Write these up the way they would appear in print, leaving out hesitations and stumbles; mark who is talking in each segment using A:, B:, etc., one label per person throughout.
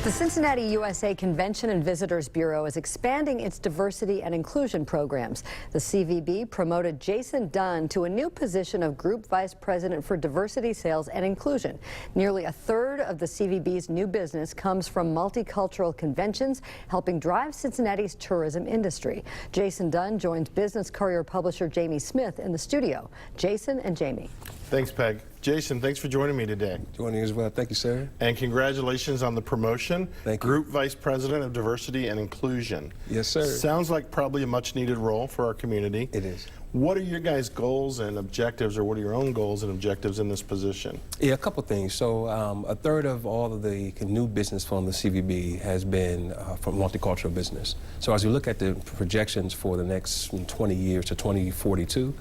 A: The Cincinnati USA Convention and Visitors Bureau is expanding its diversity and inclusion programs. The CVB promoted Jason Dunn to a new position of Group Vice President for Diversity, Sales, and Inclusion. Nearly a third of the CVB's new business comes from multicultural conventions, helping drive Cincinnati's tourism industry. Jason Dunn joins Business Courier publisher Jamie Smith in the studio. Jason and Jamie.
B: Thanks, Peg. Jason, thanks for joining me today.
C: Joining as well. Thank you, sir.
B: And congratulations on the promotion.
C: Thank you.
B: Group Vice President of Diversity and Inclusion.
C: Yes, sir.
B: Sounds like probably a much needed role for our community.
C: It is.
B: What are your guys' goals and objectives, or what are your own goals and objectives in this position?
C: Yeah, a couple things. So a third of all of the new business from the CVB has been from multicultural business. So as we look at the projections for the next 20 years to 2042,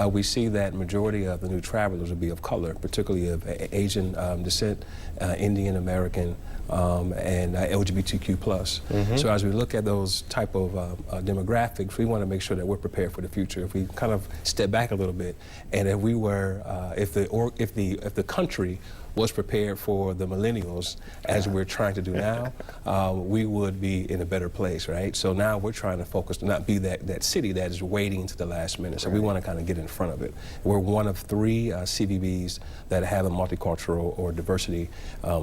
C: we see that majority of the new travelers will be of color, particularly of Asian descent, Indian American, and LGBTQ+. So as we look at those type of demographics, we want to make sure that we're prepared for the future. If we kind of step back a little bit, and if we were, if the country was prepared for the millennials, as we're trying to do now, we would be in a better place, right? So now we're trying to focus to not be that city that is waiting to the last minute. So we want to kind of get in front of it. We're one of 3 CVBs that have a multicultural or diversity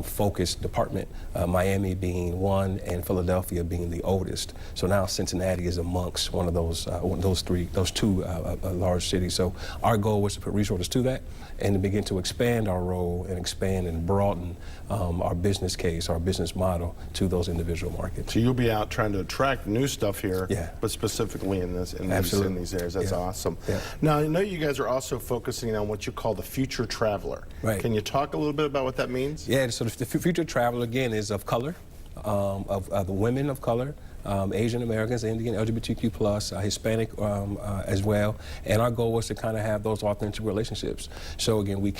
C: focused department, Miami being one and Philadelphia being the oldest. So now Cincinnati is amongst one of those two large cities. So our goal was to put resources to that and to begin to expand our role and expand and broaden our business case, our business model to those individual markets.
B: So you'll be out trying to attract new stuff here,
C: yeah,
B: but specifically in these areas. That's
C: yeah,
B: awesome.
C: Yeah.
B: Now, I know you guys are also focusing on what you call the future traveler.
C: Right.
B: Can you talk a little bit about what that means?
C: Yeah, so the future traveler, again, is of color, of the women of color, Asian Americans, Indian, LGBTQ+, Hispanic as well. And our goal was to kind of have those authentic relationships. So again, you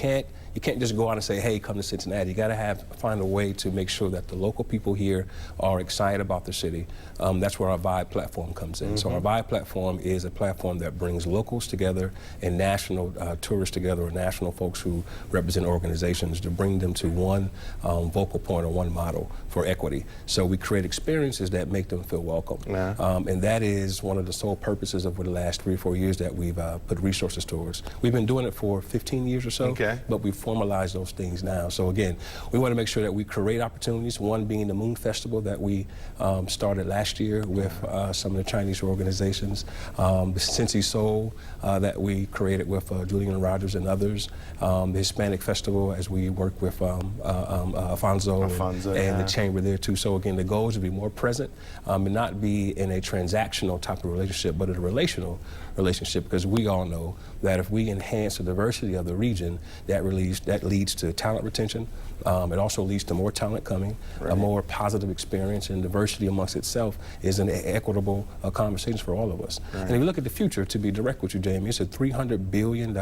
C: can't just go out and say, hey, come to Cincinnati. You got to find a way to make sure that the local people here are excited about the city. That's where our Vibe platform comes in. So our Vibe platform is a platform that brings locals together and national tourists together, or national folks who represent organizations, to bring them to one vocal point or one model for equity. So we create experiences that make them feel welcome. Yeah. And that is one of the sole purposes over the last 3 or 4 years that we've put resources towards. We've been doing it for 15 years or so,
B: okay,
C: but we've formalized those things now. So again, we want to make sure that we create opportunities, one being the Moon Festival that we started last year with some of the Chinese organizations, the Cincy Soul that we created with Julian Rogers and others, the Hispanic Festival as we work with Alfonso and the Chamber there too. So again, the goal is to be more present, and not be in a transactional type of relationship, but in a relational relationship, because we all know that if we enhance the diversity of the region, that leads to talent retention. It also leads to more talent coming, a more positive experience, and diversity amongst itself is an equitable conversation for all of us. And if you look at the future, to be direct with you, Jamie, it's a $300 billion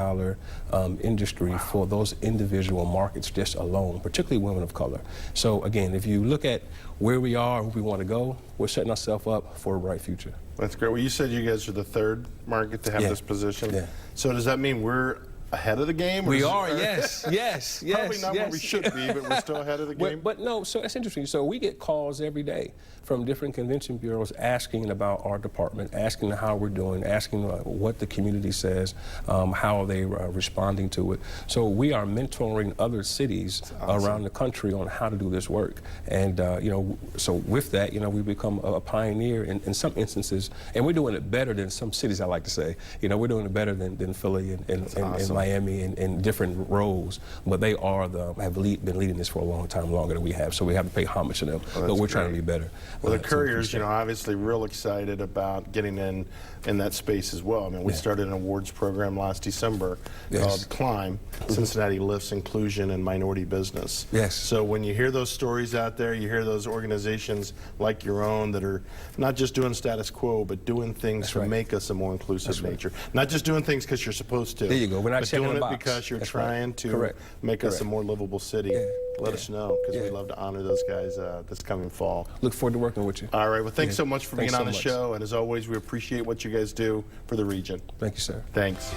C: industry for those individual markets just alone, particularly women of color. So again, if you look at where we are and where we want to go, we're setting ourselves up for a bright future.
B: That's great. Well, you said you guys are the 3rd market to have this position.
C: Yeah.
B: So does that mean we're ahead of the game?
C: We are, yes, yes, yes.
B: Probably not where we should be, but we're still ahead of the game.
C: But no, so that's interesting. So we get calls every day from different convention bureaus asking about our department, asking how we're doing, asking what the community says, how are they responding to it. So we are mentoring other cities around the country on how to do this work. And you know, so with that, you know, we become a pioneer in some instances, and we're doing it better than some cities, I like to say. You know, we're doing it better than Philly and Miami in different roles, but they are have been leading this for a long time, longer than we have. So we have to pay homage to them. But we're trying to be better.
B: Well, the Courier's, you know, obviously real excited about getting in that space as well. I mean, we started an awards program last December called Climb, Cincinnati Lifts Inclusion and Minority Business.
C: Yes.
B: So when you hear those stories out there, you hear those organizations like your own that are not just doing status quo, but doing things to make us a more inclusive nature. Not just doing things because you're supposed to.
C: There you go. We're not
B: doing it because you're trying to make us a more livable city.
C: Yeah.
B: Let us know, because we'd love to honor those guys this coming fall.
C: Look forward to working with you.
B: All right. Well, thanks so much for being on the show. And as always, we appreciate what you guys do for the region.
C: Thank you, sir.
B: Thanks.